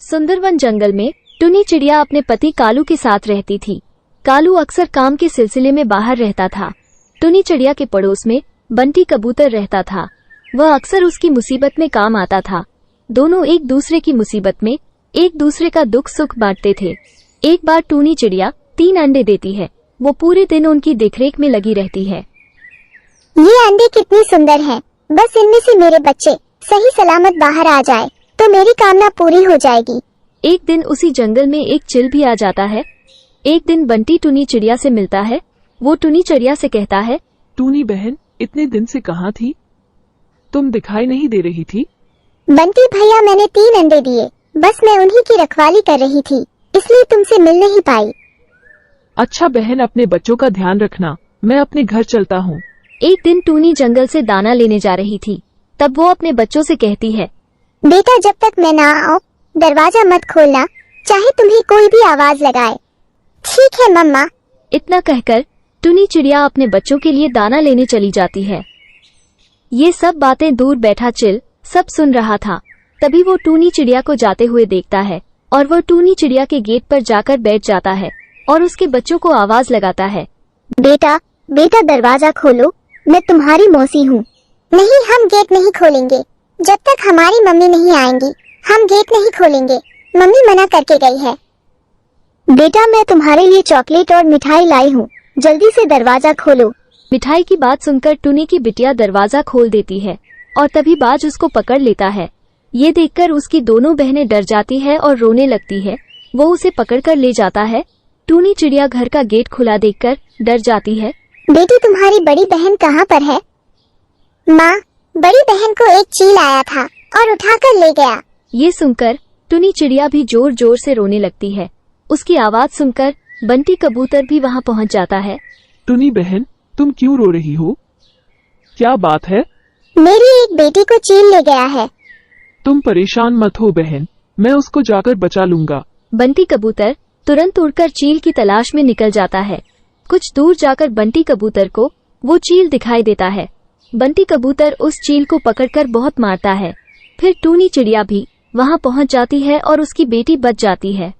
सुंदरवन जंगल में टुनी चिड़िया अपने पति कालू के साथ रहती थी। कालू अक्सर काम के सिलसिले में बाहर रहता था। टुनी चिड़िया के पड़ोस में बंटी कबूतर रहता था। वह अक्सर उसकी मुसीबत में काम आता था। दोनों एक दूसरे की मुसीबत में एक दूसरे का दुख सुख बांटते थे। एक बार टुनी चिड़िया 3 अंडे देती है। वो पूरे दिन उनकी देखरेख में लगी रहती है। ये अंडे कितनी सुंदर हैं। बस इनमें से मेरे बच्चे सही सलामत बाहर आ जाए तो मेरी कामना पूरी हो जाएगी। एक दिन उसी जंगल में एक चिल भी आ जाता है। एक दिन बंटी टुनी चिड़िया से मिलता है। वो टुनी चिड़िया से कहता है, टूनी बहन, इतने दिन से कहाँ थी? तुम दिखाई नहीं दे रही थी। बंटी भैया, मैंने 3 अंडे दिए। बस मैं उन्हीं की रखवाली कर रही थी, इसलिए तुमसे मिल नहीं पाई। अच्छा बहन, अपने बच्चों का ध्यान रखना। मैं अपने घर चलता हूँ। एक दिन टुनी जंगल से दाना लेने जा रही थी। तब वो अपने बच्चों से कहती है, बेटा, जब तक मैं ना आऊं दरवाजा मत खोलना, चाहे तुम्हें कोई भी आवाज लगाए। ठीक है मम्मा। इतना कहकर टुनी चिड़िया अपने बच्चों के लिए दाना लेने चली जाती है। ये सब बातें दूर बैठा चिल सब सुन रहा था। तभी वो टुनी चिड़िया को जाते हुए देखता है और वो टुनी चिड़िया के गेट पर जाकर बैठ जाता है और उसके बच्चों को आवाज लगाता है, बेटा बेटा, दरवाजा खोलो, मैं तुम्हारी मौसी हूँ। नहीं, हम गेट नहीं खोलेंगे जब तक हमारी मम्मी नहीं आएंगी। हम गेट नहीं खोलेंगे, मम्मी मना करके गई है। बेटा, मैं तुम्हारे लिए चॉकलेट और मिठाई लाई हूँ, जल्दी से दरवाजा खोलो। मिठाई की बात सुनकर टुनी की बिटिया दरवाजा खोल देती है और तभी बाज उसको पकड़ लेता है। ये देखकर उसकी दोनों बहनें डर जाती है और रोने लगती है। वो उसे पकड़कर ले जाता है। टुनी चिड़िया घर का गेट खुला देखकर डर जाती है। बेटी, तुम्हारी बड़ी बहन कहाँ पर है? माँ, बड़ी बहन को एक चील आया था और उठाकर ले गया। ये सुनकर टुनी चिड़िया भी जोर जोर से रोने लगती है। उसकी आवाज सुनकर बंटी कबूतर भी वहाँ पहुँच जाता है। टुनी बहन, तुम क्यों रो रही हो? क्या बात है? मेरी एक बेटी को चील ले गया है। तुम परेशान मत हो बहन, मैं उसको जाकर बचा लूंगा। बंटी कबूतर तुरंत उड़कर चील की तलाश में निकल जाता है। कुछ दूर जाकर बंटी कबूतर को वो चील दिखाई देता है। बंटी कबूतर उस चील को पकड़कर बहुत मारता है। फिर टुनी चिड़िया भी वहां पहुंच जाती है और उसकी बेटी बच जाती है।